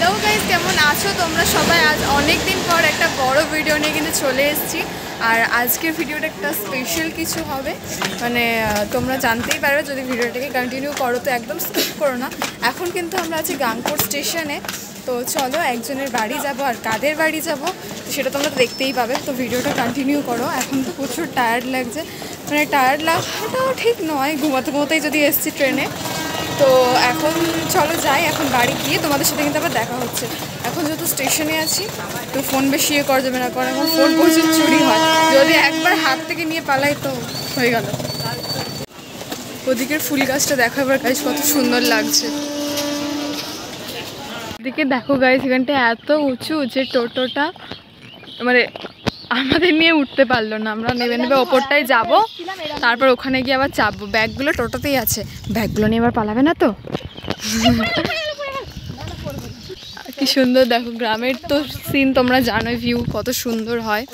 Hello guys, কেমন আছো তোমরা সবাই? আজ অনেক দিন পর একটা বড় ভিডিও নিয়ে কিন্তু চলে এসেছি। আর আজকের ভিডিওটা একটা স্পেশাল কিছু হবে, মানে তোমরা জানতেই পারবে যদি ভিডিওটাকে কন্টিনিউ করো, তো একদম স্কিপ করো না। এখন কিন্তু আমরা আছি গাংপুর স্টেশনে, তো চলো একজনের বাড়ি যাব। আর কাদের বাড়ি যাব সেটা তোমরা দেখতেই পাবে, তো ভিডিওটা কন্টিনিউ করো। এখন তো প্রচুর টায়ার্ড লাগছে, মানে টায়ার্ড লাগাটাও ঠিক নয়, ঘুমাতে ঘুমাতেই যদি এসেছি ট্রেনে। তো এখন চলো যাই, এখন বাড়ি গিয়ে তোমাদের সাথে কিন্তু আবার দেখা হচ্ছে। এখন যেহেতু স্টেশনে আছি তো ফোন বেশি ইয়ে করা যাবে না, কারণ এখন ফোন প্রচুর চুরি হয়, যদি একবার হাত থেকে নিয়ে পালাই তো হয়ে গেল। ওদিকের ফুল গাছটা দেখো এবার গাছ, কত সুন্দর লাগছে। ওদিকে দেখো গাইস, এখানটা এত উঁচু যে টোটোটা মানে আমাদের নিয়ে উঠতে পারলো না। আমরা নেবে ওপরটায় যাব, তারপর ওখানে গিয়ে আবার চাপবো। ব্যাগগুলো টোটোতেই আছে, ব্যাগগুলো নিয়ে আবার পালাবে না তো। কি সুন্দর দেখো, গ্রামের তো সিন তোমরা জানো, ভিউ কত সুন্দর হয়।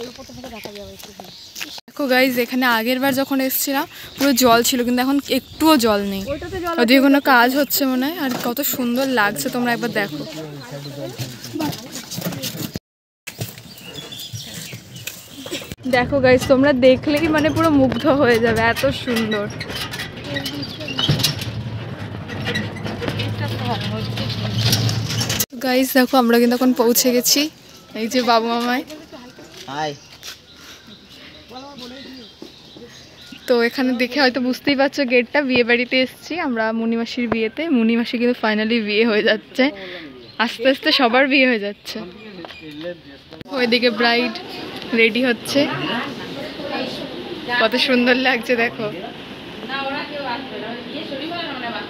দেখো গাইজ, এখানে আগের বার যখন এসেছিলাম পুরো জল ছিল, কিন্তু এখন একটুও জল নেই। ওদিকে কোনো কাজ হচ্ছে মনে হয়। আর কত সুন্দর লাগছে, তোমরা একবার দেখো। দেখো গাইজ, তোমরা দেখলেই মানে পুরো মুগ্ধ হয়ে যাবে, এত সুন্দর। গাইজ দেখো, আমরা কিন্তু এখন পৌঁছে গেছি। এই যে বাবু মামাই। তো এখানে দেখে হয়তো বুঝতেই পারছো গেটটা, বিয়ে বাড়িতে এসেছি আমরা মুনিমাসির বিয়েতে। মুনিমাসি কিন্তু ফাইনালি বিয়ে হয়ে যাচ্ছে, আস্তে আস্তে সবার বিয়ে হয়ে যাচ্ছে। ওইদিকে ব্রাইড রেডি হচ্ছে, কত সুন্দর লাগছে দেখো।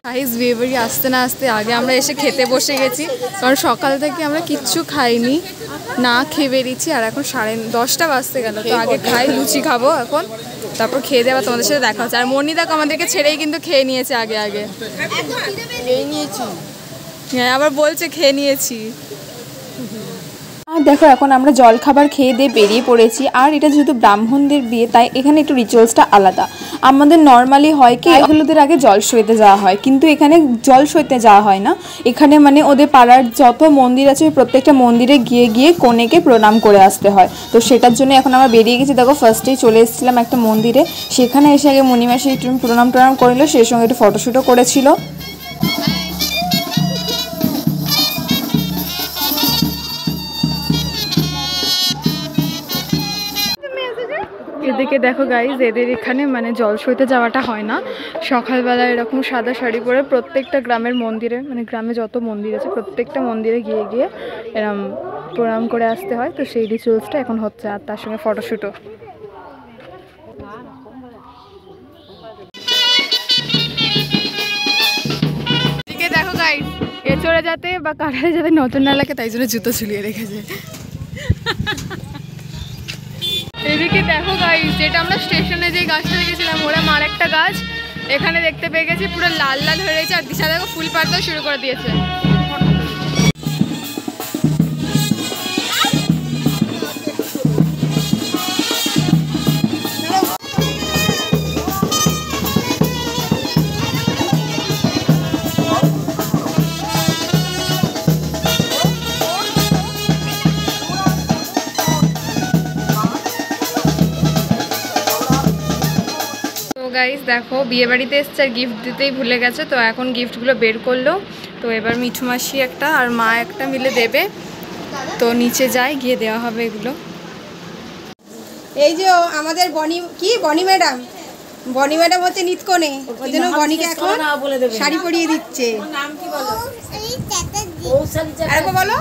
গাইস, বিয়ে বাড়ি আসতে না আসতে আগে আমরা এসে খেতে বসে গেছি, কারণ সকাল থেকে আমরা কিচ্ছু খাইনি, না খেয়ে বেরিয়েছি। আর এখন 10:30 বাজতে গেল, তো আগে খাই, লুচি খাবো এখন, তারপর খেয়ে দেওয়া তোমাদের সাথে দেখা হচ্ছে। আর মনি দেখো আমাদেরকে ছেড়েই কিন্তু খেয়ে নিয়েছে আগে আগে। হ্যাঁ, আবার বলছে খেয়ে নিয়েছি। আর দেখো, এখন আমরা জল খাবার খেয়ে দিয়ে বেরিয়ে পড়েছি। আর এটা যেহেতু ব্রাহ্মণদের বিয়ে, তাই এখানে একটু রিচুয়ালসটা আলাদা। আমাদের নর্মালি হয় কি, হলুদের আগে জল সইতে যাওয়া হয়, কিন্তু এখানে জল সইতে যাওয়া হয় না। এখানে মানে ওদের পাড়ার যত মন্দির আছে প্রত্যেকটা মন্দিরে গিয়ে গিয়ে কনেকে প্রণাম করে আসতে হয়। তো সেটার জন্য এখন আমরা বেরিয়ে গেছি। দেখো, ফার্স্টেই চলে এসেছিলাম একটা মন্দিরে, সেখানে এসে আগে মণিমাসি একটু প্রণাম করলো, সেই সঙ্গে একটু ফটোশ্যুটও করেছিল। এদিকে দেখো গাইজ, এদের এখানে মানে জল সইতে যাওয়াটা হয় না। সকালবেলা এরকম সাদা শাড়ি পরে প্রত্যেকটা গ্রামের মন্দিরে, মানে গ্রামে যত মন্দির আছে প্রত্যেকটা মন্দিরে গিয়ে গিয়ে এরম প্রণাম করে আসতে হয়। তো সেই রিচুয়ালসটা এখন হচ্ছে, আর তার সঙ্গে ফটোশ্যুটও। এদিকে দেখো গাইজ, এ চড়ে যাতে বা কাটারে যাতে নজর না লাগে, তাই জন্য জুতো ঝুলিয়ে রেখেছে। এদিকে দেখো গাইস, যেটা আমরা স্টেশনে যে গাছটা দেখেছিলাম ওরা মার একটা গাছ এখানে দেখতে পেয়ে গেছি, পুরো লাল লাল হয়ে রয়েছে। আর দিশা দেখো ফুল পাড়তেও শুরু করে দিয়েছে। গাইস দেখো, বিয়ে বাড়িতে এসছে আর গিফট দিতেই ভুলে গেছে, তো এখন গিফটগুলো বের করলো। তো এবার মিঠু মাসি একটা আর মা একটা মিলে দেবে, তো নিচে যাই, গিয়ে দেওয়া হবে এগুলো। এই যে আমাদের বনি ম্যাডাম হচ্ছে নিতকনে, ওই জন্য বনিকে এখন শাড়ি পরিয়ে দিচ্ছে। নাম কি বলো? আরেকবার বলো।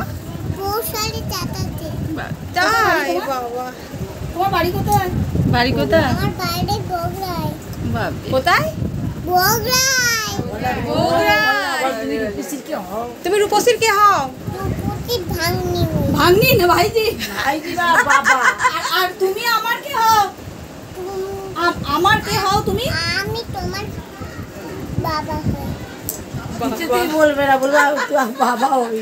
তাই বাবা, তোমার বাড়ি কোথায়? বাড়ি কোথায়? আমার বাড়ি বগুড়ায়। কোথায়? বগুড়ায়। তুমি রূপসীর কে হও? ভাগ্নি না ভাইজি? বাবা। আর তুমি আমার কে হও? আমার কে হও তুমি? আমি তোমার বাবা হই। কিছুতেই বলবে না, বলবা বাবা হই।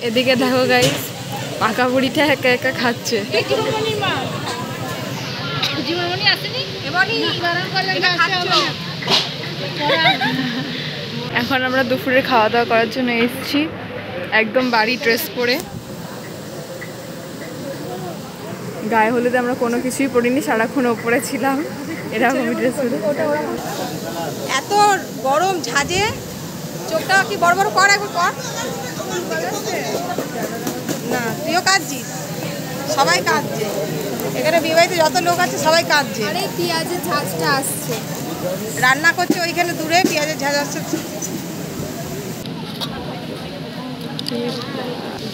এদিকে দেখো গাইস পাকা বুড়িটা একা একা খাচ্ছে। এখন আমরা দুপুরে খাওয়া দাওয়া করার জন্য এসেছি একদম বাড়ি ড্রেস পরে। গায়ে হলুদে আমরা কোনো কিছুই পরিনি, সারাক্ষণ ওপরে ছিলাম এরকম ড্রেস পরে। এত গরম ঝাঁজে চোখটা কি বড় বড় কর, একবার কর না। তুইও কাঁদছিস, সবাই কাঁদছে এখানে, বিবাহিত যত লোক আছে সবাই কাঁদছে। আরে পেঁয়াজের ঝাঁজটা আসছে, রান্না করছে ওইখানে দূরে, পেঁয়াজের ঝাঁজ আসছে।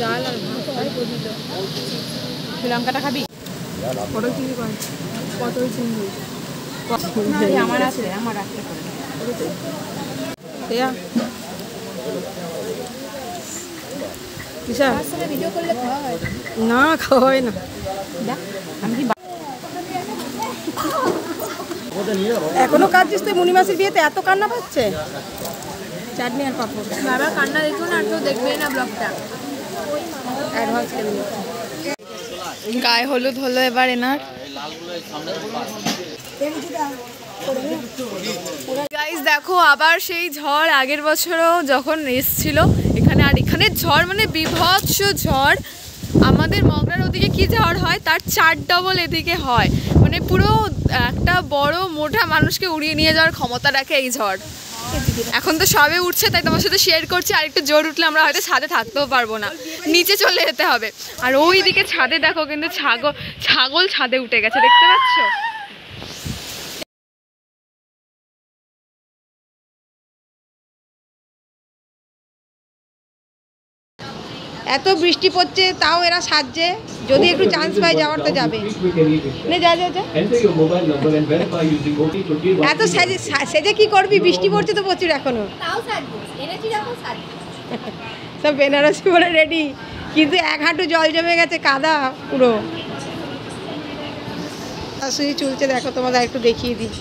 ডাল আর লঙ্কাটা খাবি? পটল চিংড়ি কর, পটল চিংড়ি আমার আছে, আমার রাখতে পারে ভিডিও করলে খাওয়া হয় না, খাওয়া হয় না। আমি কি এখনো কাঁদছিস তুই? মুনি মাসির বিয়েতে এত কান্না পাচ্ছে? চাটনি আর পাপড়। বাবা কান্না দেখুন আর কেউ দেখবে না ব্লগটা। অ্যাডভান্স গায়ে হলুদ হলো এবার এনার। গাইস দেখো আবার সেই ঝড়, আগের বছরও যখন এসছিল এখানে, আর এখানে ঝড় মানে বিভৎস ঝড়। আমাদের মগরার ওদিকে কি ঝড় হয় তার 4 ডবল এদিকে হয়, মানে পুরো একটা বড় মোটা মানুষকে উড়িয়ে নিয়ে যাওয়ার ক্ষমতা রাখে এই ঝড়। এখন তো সবে উঠছে তাই তোমার সাথে শেয়ার করছি, আর একটু জোর উঠলে আমরা হয়তো ছাদে থাকতেও পারবো না, নিচে চলে যেতে হবে। আর ওই দিকে ছাদে দেখো কিন্তু ছাগল ছাদে উঠে গেছে, দেখতে পাচ্ছ? এত বৃষ্টি পড়ছে তাও এরা সাজছে, যদি একটু চান্স পায় যাওয়ার তো যাবে। যা যা যা। এত সেজে কি করবি? বৃষ্টি পড়ছে তো প্রচুর এখনো। সব বেনারসি পরে রেডি, কিন্তু 1 হাঁটু জল জমে গেছে, কাদা পুরো। শুধু চলছে দেখো, তোমাদের একটু দেখিয়ে দিই।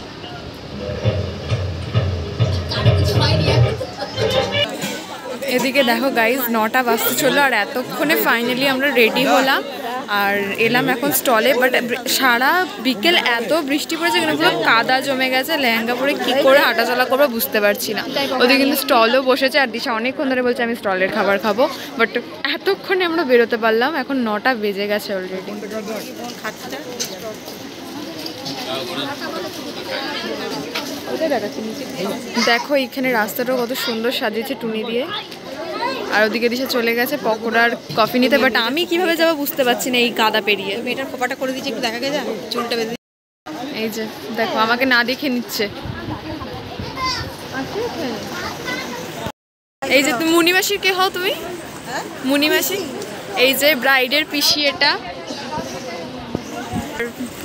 এদিকে দেখো গাইজ 9টা বাজতে চললো, আর এতক্ষণে ফাইনালি আমরা রেডি হলাম আর এলাম এখন স্টলে। বাট সারা বিকেল এত বৃষ্টি পড়েছে, এখানে পুরো কাদা জমে গেছে, লেহেঙ্গা পরে কী করে হাঁটাচলা করবো বুঝতে পারছি না। ওদিকে কিন্তু স্টলও বসেছে, আর দিশা অনেকক্ষণ ধরে বলছে আমি স্টলের খাবার খাবো, বাট এতক্ষণে আমরা বেরোতে পারলাম। এখন 9টা বেজে গেছে অলরেডি। দেখো এখানে রাস্তাটাও কত সুন্দর সাজিয়েছে টুনি দিয়ে, আর ওদিকে দিশা চলে গেছে পকোড়ার কফি নিতে। বাট আমি কিভাবে যাবো বুঝতে পারছি না এই কাদা পেরিয়ে। মেয়েটার খোপাটা করে দিচ্ছি, একটু দেখা গেছে চুলটা বেঁধে। এই যে দেখো আমাকে না দেখে নিচ্ছে। এই যে তুমি মুনিমাসির কে হও তুমি? মুনিমাসি, এই যে ব্রাইডের পিসি এটা।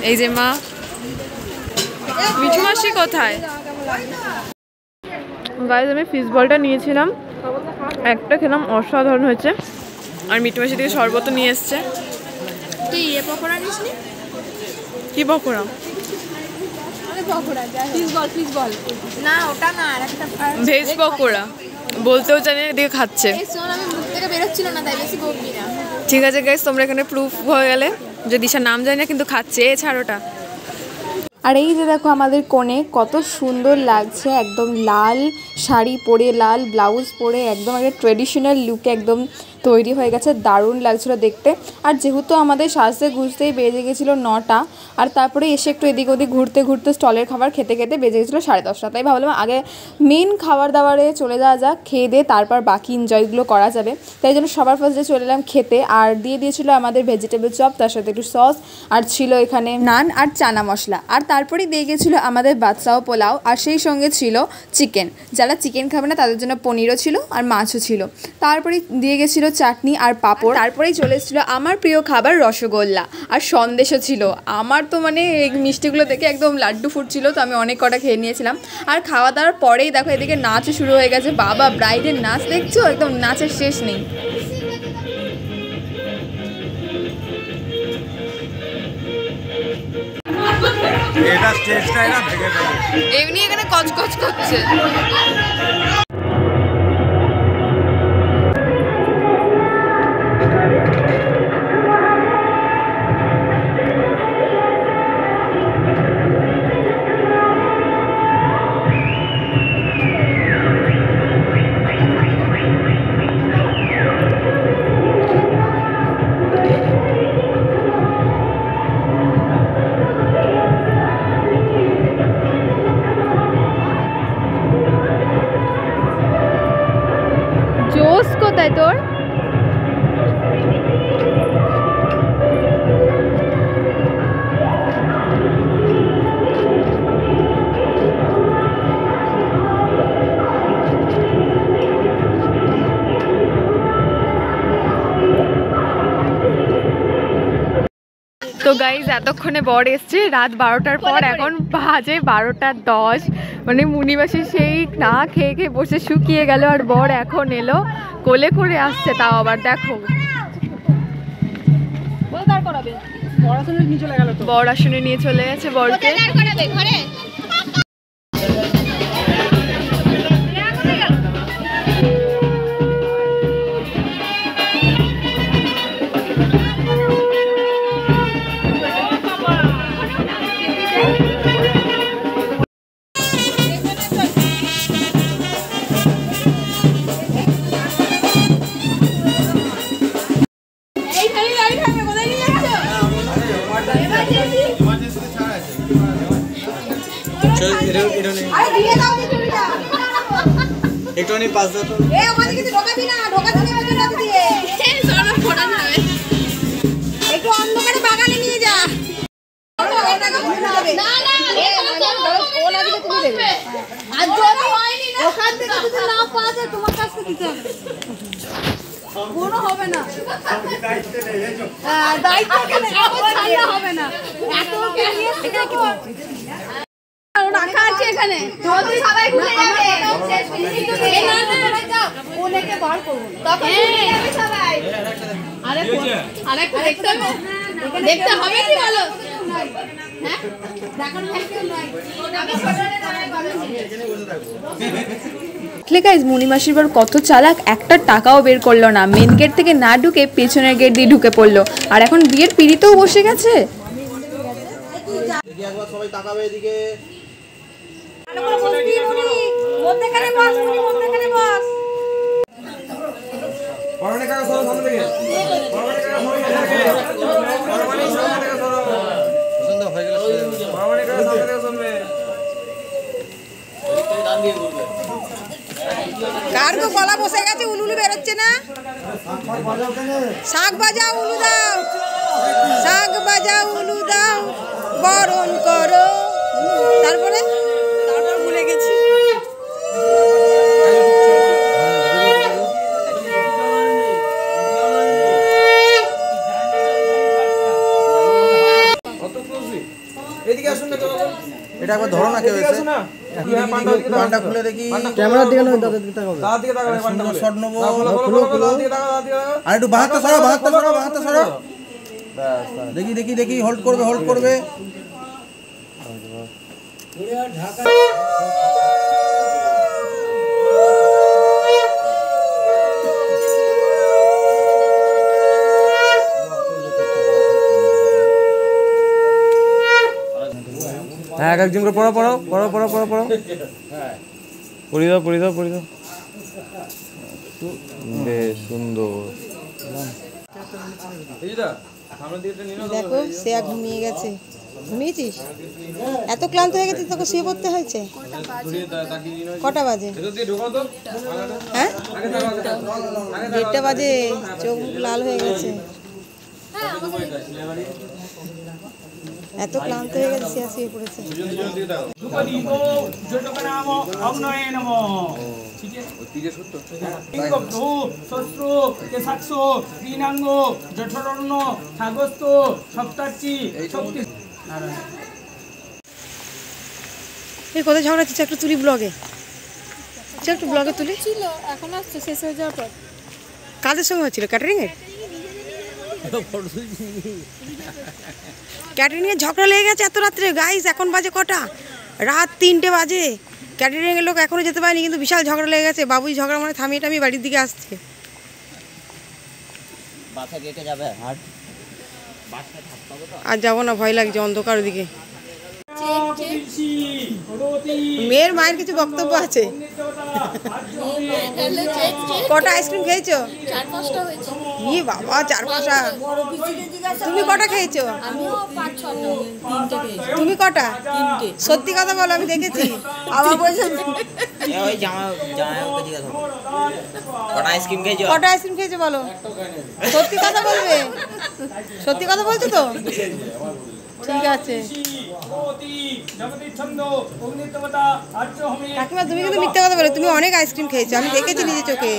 এই যে মা। মিঠু মাসি কোথায়? গাইজ আমি ফিশ বলটা নিয়েছিলাম, একটা খেলাম, অসাধারণ হয়েছে। আর মিঠু মাসি থেকে শরবত নিয়ে এসছে। তুই পকোড়া নিসনি? কি পকোড়া? ফিশ বল না, ওটা না, আর একটা ভেজ পকোড়া। বলতেও জানি না, এদিকে খাচ্ছে। আমি মুখ থেকে বেরোচ্ছিল না, তাই বেশি বলবি না। ঠিক আছে গাইজ, তোমরা এখানে প্রুফ হয়ে গেলে যে দিশার নাম জানি না কিন্তু খাচ্ছে। ছাড়োটা। আর এই যে দেখো আমাদের কোণে কত সুন্দর লাগছে, একদম লাল শাড়ি পরে, লাল ব্লাউজ পরে, একদম একটা ট্রেডিশনাল লুকে একদম তৈরি হয়ে গেছে, দারুণ লাগছিলো দেখতে। আর যেহেতু আমাদের সাজতে গুজতেই বেজে গেছিলো 9টা, আর তারপরে এসে একটু এদিক ওদিক ঘুরতে ঘুরতে স্টলের খাবার খেতে খেতে বেজে গেছিলো 10:30টা। তাই ভাবলাম আগে মেন খাবার দাবারে চলে যাওয়া যাক, খেয়ে দিয়ে তারপর বাকি এনজয়গুলো করা যাবে। তাই জন্য সবার ফার্স্টে চলে এলাম খেতে, আর দিয়ে দিয়েছিলো আমাদের ভেজিটেবল চপ, তার সাথে একটু সস, আর ছিল এখানে নান আর চানা মশলা। আর তারপরেই দিয়ে গেছিলো আমাদের বাদশাহ পোলাও, আর সেই সঙ্গে ছিল চিকেন। যারা চিকেন খাবে না তাদের জন্য পনিরও ছিল আর মাছও ছিল। তারপরে দিয়ে গেছিলো চাটনি আর পাঁপড়। তারপরেই চলে এসেছিলো আমার প্রিয় খাবার রসগোল্লা, আর সন্দেশও ছিল। আমার তো মানে এই মিষ্টিগুলো দেখে একদম লাড্ডু ফুটছিল, তো আমি অনেক কটা খেয়ে নিয়েছিলাম। আর খাওয়া দাওয়ার পরেই দেখো এদিকে নাচও শুরু হয়ে গেছে। বাবা ব্রাইডের নাচ দেখছো, একদম নাচের শেষ নেই। এমনি এখানে কচকচ করছে। হয় তোর? তো গাইজ এতক্ষণে বর এসছে রাত 12টার পর, এখন বাজে 12:10। মানে মুনিবাসী সেই না খেয়ে খেয়ে বসে শুকিয়ে গেল, আর বর এখন এলো, কোলে করে আসছে। তাও আবার দেখো বর আসনে নিয়ে চলে গেছে বরকে। একটু অন্ধকারে বাগানে নিয়ে যা। ওখান থেকে যদি না পাওয়া যায় তোমার কাছ থেকে দিতে হবে। কোনো হবে না, দায়িত্ব হবে না। রাখা আছে এখানে, সবাই ঘুরে যাবে। ওনাকে বার করবো তখন সবাই। আরেকটা দেখতে হবে, দেখতে হবে কি বলো? গাইজ মুনিমাসির বর কত চালাক, একটা টাকাও বের করলো না, মেন গেট থেকে না ঢুকে পেছনের গেট দিয়ে ঢুকে পড়লো, আর এখন বিয়ের পিড়িতেও বসে গেছে। কার গো গলা বসে গেছে, উলুলু বেরোচ্ছে না? শাক বাজাও উলু দাও, শাক বাজাও উলু দাও, বরণ করো। তারপরে ভুলে গেছি। এটা একবার ধরো না, কেউ এসে পান্ডা খুলে দেখি, ক্যামেরার দিকে নয়, দাদার দিকে তাকাও, দাদার দিকে তাকাও, সুন্দর শট নেব। আর একটু বাহাতে সরো, বাহাতে সরো। দেখি দেখি দেখি, হোল্ড করবে। হ্যাঁ, এক একজন করে পড়ো। পড়ি দাও। বেশ সুন্দর। দেখো সে ঘুমিয়ে গেছে। ঘুমিয়েছিস? এত ক্লান্ত হয়ে গেছিস, তোকে শুয়ে পড়তে হয়েছে? কটা বাজে? হ্যাঁ, 1:30 বাজে। চোখ লাল হয়ে গেছে, এত ক্লান্ত হয়ে গেছে, সে শুয়ে পড়েছে। এই কোথায় ঝগড়া হচ্ছে? একটু তুলি ব্লগে, একটু ব্লগে তুলি। এখন আসছে শেষ হয়ে যাওয়ার পর। কাদের সঙ্গে হচ্ছিল? ক্যাটারিং এর ঝগড়া লেগে গেছে এত রাত্রে। গাইস এখন বাজে কটা? রাত 3টে বাজে। ক্যাটারিং এর লোক এখনো যেতে পারেনি, কিন্তু বিশাল ঝগড়া লেগে গেছে। বাবুই ঝগড়া মানে থামিয়ে টামিয়ে বাড়ির দিকে আসছে। আর যাবো না, ভয় লাগছে অন্ধকার দিকে। মেয়ের মায়ের কিছু বক্তব্য আছে। কটা আইসক্রিম খেয়েছো? 4-5টা হয়েছে। ইয়ে বাবা, 4-5টা। তুমি কটা খেয়েছো? তুমি কটা? সত্যি কথা বলো, আমি দেখেছি। আবার বলছো ওই জামাইকে জিজ্ঞাসা করো কটা আইসক্রিম খেয়েছো? কটা আইসক্রিম খেয়েছো বলো? সত্যি কথা বলবে? সত্যি কথা বলছো তো? ঠিক আছে। কাকিমা তুমি কিন্তু মিথ্যা কথা বলো, তুমি অনেক আইসক্রিম খেয়েছো, আমি দেখেছি নিজে চোখে।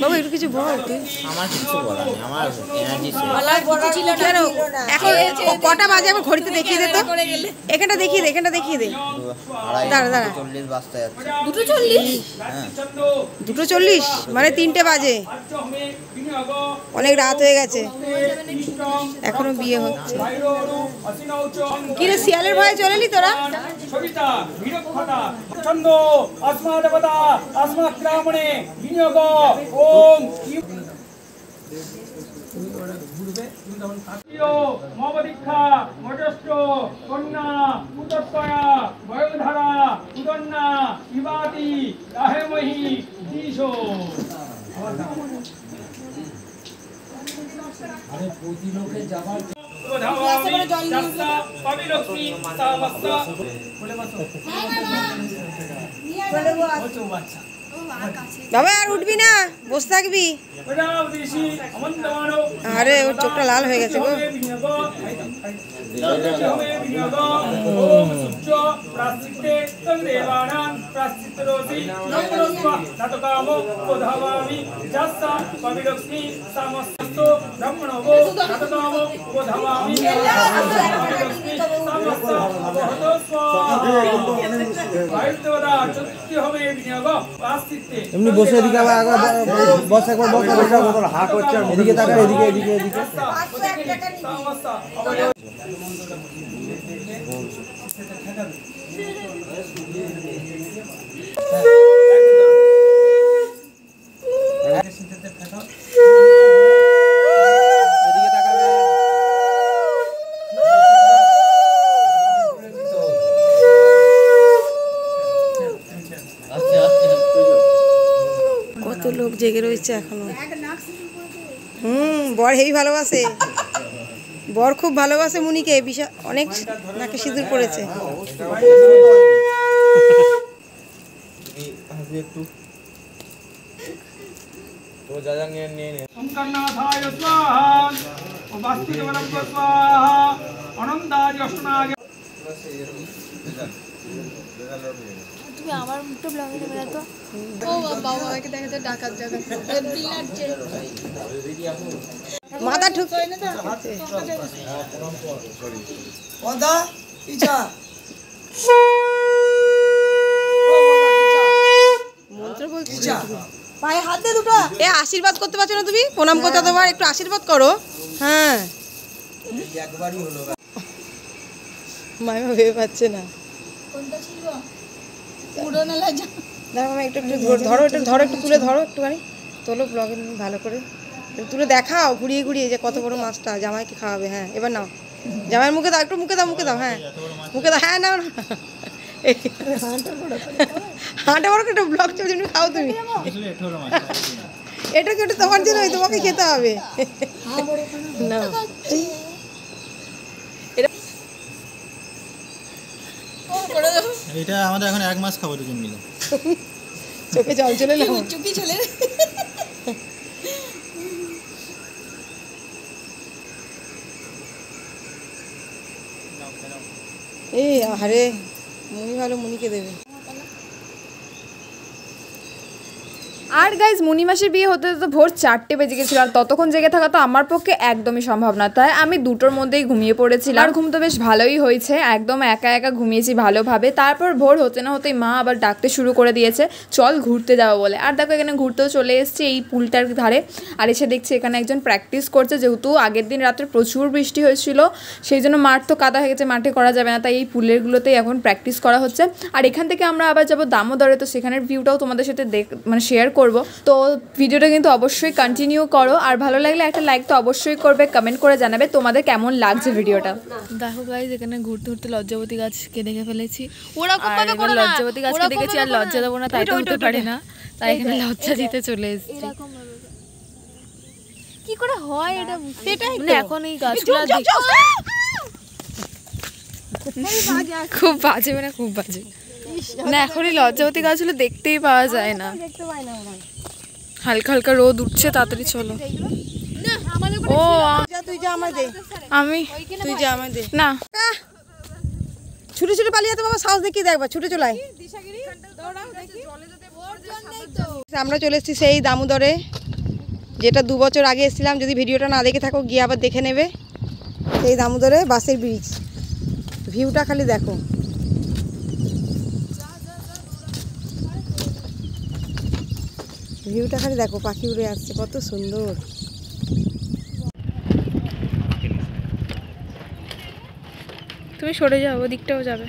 বাবু একটু কিছু বল। আমার কিছু বলার নেই, আমার এনার্জি কেন এখন কটা বাজে আমার ঘড়িতে দেখিয়ে দে তো, এখানটা দেখিয়ে দে, এখানটা দেখিয়ে দে। দাঁড়া দাঁড়া, 40 বাজতে যাচ্ছে। 2:40? হ্যাঁ 2:40 মানে 3টে বাজে, অনেক রাত হয়ে গেছে, এখনো বিয়ে হচ্ছে। কি রে শিয়ালের ভয়ে চলেলি তোরা? বাবা আর উঠবি না, বসে থাকবি। আরে ওর চোখটা লাল হয়ে গেছে গো। এমনি বসে এদিকে বস একবার বস হা করছে এদিকে তাকা এদিকে এদিকে এদিকে কত লোক জেগে রয়েছে এখনো। বর হেভি ভালোবাসে, বর খুব ভালোবাসে মুনিকে, বিশাল অনেক নাকে সিঁদুর পড়েছে। তুমি আমার মুখটা ব্লগে দেবে না তো? ও বাবা আমাকে দেখাতে ডাকাত জায়গা মাথা ঠুকছে না তো। ওদা ইচ্ছা মন্ত্র বলছি, পায়ে হাত দে দুটো। এ আশীর্বাদ করতে পারছো না তুমি? প্রণাম করতে তোমার একটু আশীর্বাদ করো। হ্যাঁ একবারই হলো। মাইমা ভেবে পাচ্ছে না। কোনটা ছিল? পুরোনো লাজা। দেখো আমি একটু একটু ধরো, একটু ধরো, একটু তুলে ধরো, একটুখানি তোলো ব্লগে ভালো করে তুলে দেখাও, ঘুরিয়ে ঘুরিয়ে যে কত বড় মাছটা জামাইকে খাওয়াবে। হ্যাঁ এবার নাও, জামাইয়ের মুখে দাও, একটু মুখে দাও, মুখে দাও, হ্যাঁ মুখে দাও, হ্যাঁ নাও। হাঁটা বড় একটা ব্লগ চলছে, খাও তুমি। এটা কি ওটা তোমার জন্য, তোমাকে খেতে হবে না। এটা আমাদের এখন 1 মাস খাবার জন্য মিলে চোখে জল চলে এলো, চুকি চলে। এই আরে মুনি ভালো, মুনিকে দেবে। আর গাইজ মুনি মাসের বিয়ে হতে তো ভোর 4টে বেজে গেছিল, আর ততক্ষণ জেগে থাকা তো আমার পক্ষে একদমই সম্ভব না। তাই আমি 2টোর মধ্যেই ঘুমিয়ে পড়েছিলাম, আর ঘুম তো বেশ ভালোই হয়েছে, একদম একা একা ঘুমিয়েছি ভালোভাবে। তারপর ভোর হতে না হতেই মা আবার ডাকতে শুরু করে দিয়েছে, চল ঘুরতে যাবো বলে। আর দেখো এখানে ঘুরতেও চলে এসেছি এই পুলটার ধারে, আর এসে দেখছি এখানে একজন প্র্যাকটিস করছে। যেহেতু আগের দিন রাত্রে প্রচুর বৃষ্টি হয়েছিল, সেই জন্য মাঠ তো কাদা হয়ে গেছে, মাঠে করা যাবে না, তাই এই পুলেরগুলোতেই এখন প্র্যাকটিস করা হচ্ছে। আর এখান থেকে আমরা আবার যাবো দামোদরে, তো সেখানের ভিউটাও তোমাদের সাথে শেয়ার করব। তো ভিডিওটা কিন্তু অবশ্যই কন্টিনিউ করো, আর ভালো লাগলে একটা লাইক তো অবশ্যই করবে, কমেন্ট করে জানাবে তোমাদের কেমন লাগছে ভিডিওটা। দেখো গাইজ এখানে ঘুরতে ঘুরতে লজ্জাবতী গাছকে দেখে ফেলেছি। লজ্জাবতী গাছকে দেখেছি, আর লজ্জা দেবো না তাই তো উঠতে পারি না, তাই এখানে লজ্জা দিতে চলে এসেছি। কি করে হয় এটা? সেটাই এখন এই গাছগুলো খুব বাজে, মানে খুব বাজে না। এখনই লজ্জাবতী গাছগুলো দেখতেই পাওয়া যায় না। হালকা হালকা রোদ উঠছে, তাড়াতাড়ি চলো। ও তুই যা আমায় দে, আমি তুই যা আমায় দে। না, ছুটে ছুটে পালিয়ে তো বাবা, সাহস দেখিয়ে দেখবা, ছুটে চলাই। আমরা চলে এসেছি সেই দামোদরে, যেটা 2 বছর আগে এসেছিলাম। যদি ভিডিওটা না দেখে থাকো গিয়ে আবার দেখে নেবে। সেই দামোদরে বাসের ব্রিজ, ভিউটা খালি দেখো। ভিউটা খালি দেখো, পাখি উড়ে আসছে, কত সুন্দর। তুমি সরে যাও, ওদিকটাও যাবে।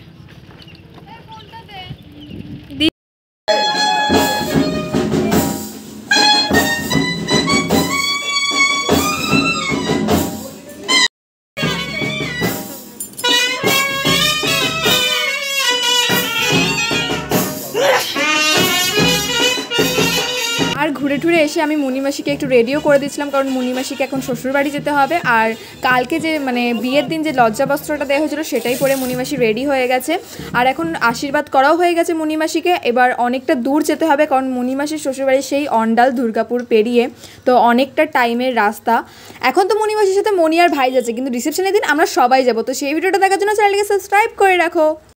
আর ঘুরে টুরে এসে আমি মুনিমাসিকে একটু রেডিও করে দিয়েছিলাম, কারণ মুনিমাসিকে এখন শ্বশুরবাড়ি যেতে হবে। আর কালকে যে মানে বিয়ের দিন যে লজ্জা বস্ত্রটা দেওয়া হয়েছিল সেটাই পরে মুনিমাসি রেডি হয়ে গেছে। আর এখন আশীর্বাদ করাও হয়ে গেছে মুনিমাসিকে। এবার অনেকটা দূর যেতে হবে, কারণ মুনিমাসির শ্বশুরবাড়ি সেই অন্ডাল দুর্গাপুর পেরিয়ে, তো অনেকটা টাইমের রাস্তা। এখন তো মুনিমাসির সাথে মনি আর ভাই যাচ্ছে, কিন্তু রিসেপশনের দিন আমরা সবাই যাবো। তো সেই ভিডিওটা দেখার জন্য চ্যানেলকে সাবস্ক্রাইব করে রাখো।